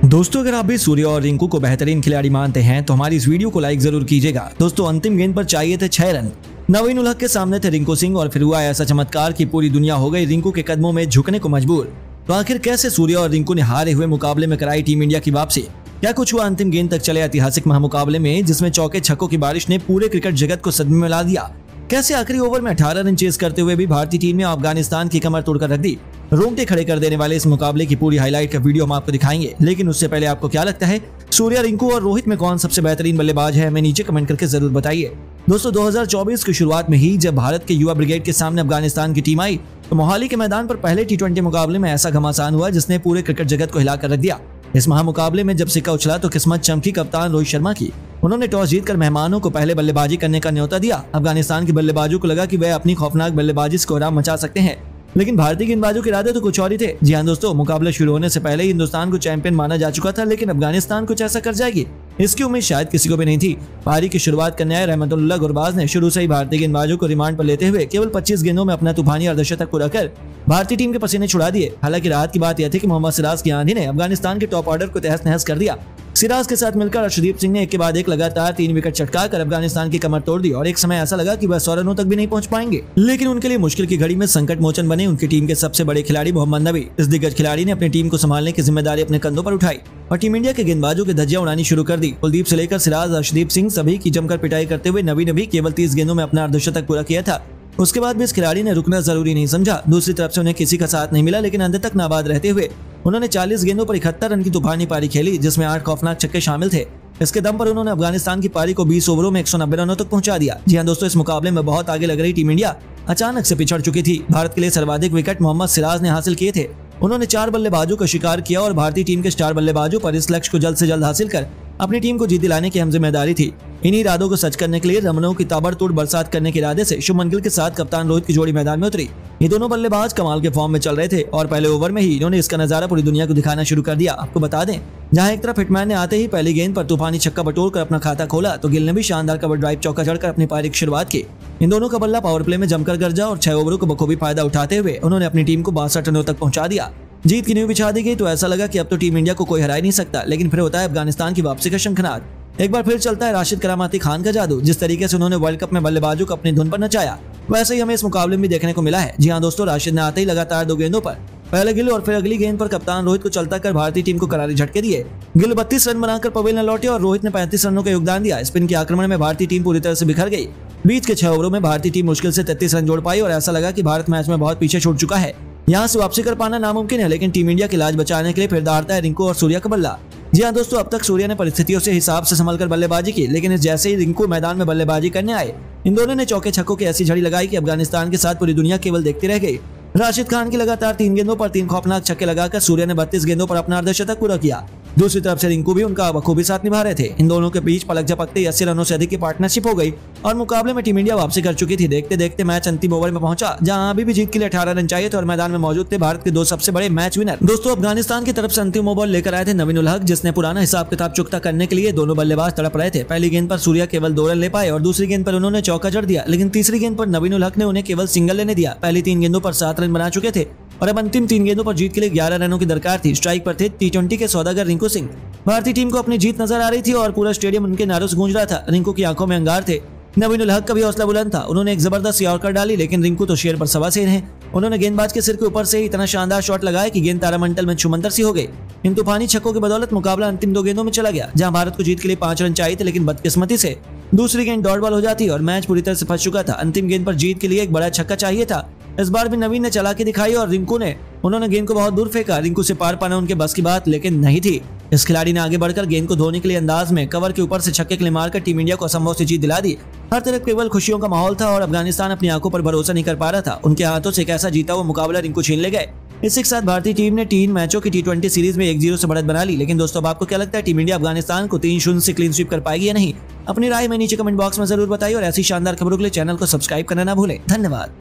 दोस्तों, अगर आप भी सूर्य और रिंकू को बेहतरीन खिलाड़ी मानते हैं तो हमारी इस वीडियो को लाइक जरूर कीजिएगा। दोस्तों, अंतिम गेंद पर चाहिए थे 6 रन। नवीन उल हक के सामने थे रिंकू सिंह और फिर हुआ ऐसा चमत्कार कि पूरी दुनिया हो गई रिंकू के कदमों में झुकने को मजबूर। तो आखिर कैसे सूर्य और रिंकू ने हारे हुए मुकाबले में कराई टीम इंडिया की वापसी? क्या कुछ हुआ अंतिम गेंद तक चले ऐतिहासिक महामुकाबले में, जिसमें चौके छक्कों की बारिश ने पूरे क्रिकेट जगत को सदमे में ला दिया? कैसे आखिरी ओवर में 18 रन चेस करते हुए भी भारतीय टीम ने अफगानिस्तान की कमर तोड़कर रख दी? रोंगटे खड़े कर देने वाले इस मुकाबले की पूरी हाईलाइट का वीडियो हम आपको दिखाएंगे। लेकिन उससे पहले आपको क्या लगता है, सूर्य, रिंकू और रोहित में कौन सबसे बेहतरीन बल्लेबाज है? हमें नीचे कमेंट करके जरूर बताइए। दोस्तों, 2024 की शुरुआत में ही जब भारत के युवा ब्रिगेड के सामने अफगानिस्तान की टीम आई तो मोहाली के मैदान पर पहले T20 मुकाबले में ऐसा घमासान हुआ जिसने पूरे क्रिकेट जगत को हिलाकर रख दिया। इस महामुकाबले में जब सिक्का उछला तो किस्मत चमकी कप्तान रोहित शर्मा की। उन्होंने टॉस जीतकर मेहमानों को पहले बल्लेबाजी करने का न्योता दिया। अफगानिस्तान के बल्लेबाजों को लगा कि वे अपनी खौफनाक बल्लेबाजी से कोहराम मचा सकते हैं, लेकिन भारतीय गेंदबाजों के इरादे तो कुछ और ही थे। जी हां दोस्तों, मुकाबला शुरू होने से पहले ही हिंदुस्तान को चैंपियन माना जा चुका था, लेकिन अफगानिस्तान कुछ ऐसा कर जाएगी इसकी उम्मीद शायद किसी को भी नहीं थी। पारी की शुरुआत करने आए रहमतुल्लाह गुरबाज ने शुरू से ही भारतीय गेंदबाजों को रिमांड पर लेते हुए केवल 25 गेंदों में अपना तूफानी अर्धशतक पूरा कर भारतीय टीम के पसीने छुड़ा दिए। हालांकि राहत की बात यह थी कि मोहम्मद सिराज की आंधी ने अफगानिस्तान के टॉप ऑर्डर को तहस नहस कर दिया। सिराज के साथ मिलकर अर्शदीप सिंह ने एक के बाद एक लगातार 3 विकेट चटकाकर अफगानिस्तान की कमर तोड़ दी और एक समय ऐसा लगा कि वह 100 रनों तक भी नहीं पहुंच पाएंगे। लेकिन उनके लिए मुश्किल की घड़ी में संकट मोचन बने उनकी टीम के सबसे बड़े खिलाड़ी मोहम्मद नबी। इस दिग्गज खिलाड़ी ने अपनी टीम को संभालने की जिम्मेदारी अपने कंधों पर उठाई और टीम इंडिया के गेंदबाजों की धज्जियां उड़ानी शुरू कर दी। कुलदीप से लेकर सिराज, अर्शदीप सिंह सभी की जमकर पिटाई करते हुए नबी ने भी केवल 30 गेंदों में अपना अर्धशतक पूरा किया था। उसके बाद भी इस खिलाड़ी ने रुकना जरूरी नहीं समझा। दूसरी तरफ से उन्हें किसी का साथ नहीं मिला, लेकिन अंत तक नाबाद रहते हुए उन्होंने 40 गेंदों पर 71 रन की तूफानी पारी खेली, जिसमें 8 खौफनाक छक्के शामिल थे। इसके दम पर उन्होंने अफगानिस्तान की पारी को 20 ओवरों में 190 रनों तक पहुंचा दिया। जी हां दोस्तों, इस मुकाबले में बहुत आगे लग रही टीम इंडिया अचानक से पिछड़ चुकी थी। भारत के लिए सर्वाधिक विकेट मोहम्मद सिराज ने हासिल किए थे। उन्होंने 4 बल्लेबाजों का शिकार किया और भारतीय टीम के स्टार बल्लेबाजों पर इस लक्ष्य को जल्द से जल्द हासिल कर अपनी टीम को जीत दिलाने की अहम जिम्मेदारी थी। इन्हीं इरादों को सच करने के लिए रनों की ताबड़तोड़ बरसात करने के इरादे से शुभमन गिल के साथ कप्तान रोहित की जोड़ी मैदान में उतरी। ये दोनों बल्लेबाज कमाल के फॉर्म में चल रहे थे और पहले ओवर में ही इन्होंने इसका नजारा पूरी दुनिया को दिखाना शुरू कर दिया। आपको बता दें, जहां एक तरफ हिटमैन ने आते ही पहली गेंद पर तूफानी छक्का बटोरकर अपना खाता खोला, तो गिल ने भी शानदार कवर ड्राइव चौका जड़कर अपनी पारी की शुरुआत की। इन दोनों का बल्ला पावर प्ले में जमकर गरजा और 6 ओवरों को बखूबी फायदा उठाते हुए उन्होंने अपनी टीम को 62 रनों तक पहुंचा दिया। जीत की नींव बिछा दी गई तो ऐसा लगा कि अब तो टीम इंडिया को कोई हरा ही नहीं सकता। लेकिन फिर होता है अफगानिस्तान की वापसी का शंखनाद। एक बार फिर चलता है राशिद करामाती खान का जादू। जिस तरीके से उन्होंने वर्ल्ड कप में बल्लेबाजों को अपनी धुन पर नचाया, वैसे ही हमें इस मुकाबले में भी देखने को मिला है। जी हां दोस्तों, राशिद ने आते ही लगातार 2 गेंदों पर पहले गिल और फिर अगली गेंद पर कप्तान रोहित को चलता कर भारतीय टीम को करारी झटके दिए। गिल 32 रन बनाकर पवेल न लौटे और रोहित ने 35 रनों का योगदान दिया। स्पिन के आक्रमण में भारतीय टीम पूरी तरह से बिखर गई। बीच के 6 ओवरों में भारतीय टीम मुश्किल से 33 रन जोड़ पाई और ऐसा लगा कि भारत मैच में बहुत पीछे छूट चुका है। यहाँ से वापसी कर पाना नामुमकिन है, लेकिन टीम इंडिया की लाज बचाने के लिए फिर दहाड़ता है रिंकू और सूर्य का बल्ला। जी हाँ दोस्तों, अब तक सूर्य ने परिस्थितियों से हिसाब से संभलकर बल्लेबाजी की, लेकिन इस जैसे ही रिंकू मैदान में बल्लेबाजी करने आए, इन दोनों ने चौके छक्कों की ऐसी झड़ी लगाई कि अफगानिस्तान के साथ पूरी दुनिया केवल देखती रह गई। राशिद खान की लगातार 3 गेंदों पर 3 खौफनाक छक्के लगाकर सूर्य ने 32 गेंदों पर अपना अर्धशतक पूरा किया। दूसरी तरफ से रिंकू भी उनका बखूबी साथ निभा रहे थे। इन दोनों के बीच पलक झपकते 80 रनों से अधिक की पार्टनरशिप हो गई और मुकाबले में टीम इंडिया वापसी कर चुकी थी। देखते देखते मैच अंतिम ओवर में पहुंचा, जहां अभी भी जीत के लिए 18 रन चाहिए थे और मैदान में मौजूद थे भारत के 2 सबसे बड़े मैच विनर। दोस्तों, अफगानिस्तान की तरफ से अंतिम ओवर लेकर आए थे नवीन उल हक, जिसने पुराना हिसाब किताब चुकता करने के लिए दोनों बल्लेबाज तड़प रहे थे। पहली गेंद पर सूर्य केवल 2 रन ले पाए और दूसरी गेंद पर उन्होंने चौका जड़ दिया, लेकिन तीसरी गेंद पर नवीन उल हक ने उन्हें केवल सिंगल लेने दिया। पहली 3 गेंदों पर 7 रन बना चुके थे और अब अंतिम 3 गेंदों पर जीत के लिए 11 रनों की दरकार थी। स्ट्राइक पर थे T20 के सौदागर रिंकू सिंह। भारतीय टीम को अपनी जीत नजर आ रही थी और पूरा स्टेडियम उनके नारों से गूंज रहा था। रिंकू की आंखों में अंगार थे। नवीन उल हक का भी हौसला बुलंद था। उन्होंने एक जबरदस्त यॉर्कर डाली, लेकिन रिंकू तो शेर पर सवा शेर हैं। उन्होंने गेंदबाज के सिर के ऊपर से इतना शानदार शॉट लगाया कि गेंद तारामंडल में छुमंतर सी हो गई। इन तूफानी छक्कों की बदौलत मुकाबला अंतिम 2 गेंदों में चला गया, जहां भारत को जीत के लिए 5 रन चाहिए थे, लेकिन बदकिस्मती से दूसरी गेंद डॉट बॉल हो जाती और मैच पूरी तरह से फंस चुका था। अंतिम गेंद पर जीत के लिए एक बड़ा छक्का चाहिए था। इस बार भी नवीन ने चालाकी दिखाई और रिंकू ने उन्होंने गेंद को बहुत दूर फेंका। रिंकू से पार पाना उनके बस की बात लेकिन नहीं थी। इस खिलाड़ी ने आगे बढ़कर गेंद को धोने के लिए अंदाज में कवर के ऊपर से छक्के के लिए मारकर टीम इंडिया को असंभव से जीत दिला दी। हर तरफ केवल खुशियों का माहौल था और अफगानिस्तान अपनी आंखों पर भरोसा नहीं कर पा रहा था। उनके हाथों से एक ऐसा जीता हुआ मुकाबला रिंकू छीन ले गए। इसी के साथ भारतीय टीम ने 3 मैचों की T20 सीरीज में 1-0 से बढ़त बना ली। लेकिन दोस्तों, अब आपको क्या लगता है, टीम इंडिया अफगानिस्तान को 3-0 से क्लीन स्वीप कर पाएगी या नहीं? अपनी राय में नीचे कमेंट बॉक्स में जरूर बताइए और ऐसी शानदार खबरों के लिए चैनल को सब्सक्राइब करना ना भूलें। धन्यवाद।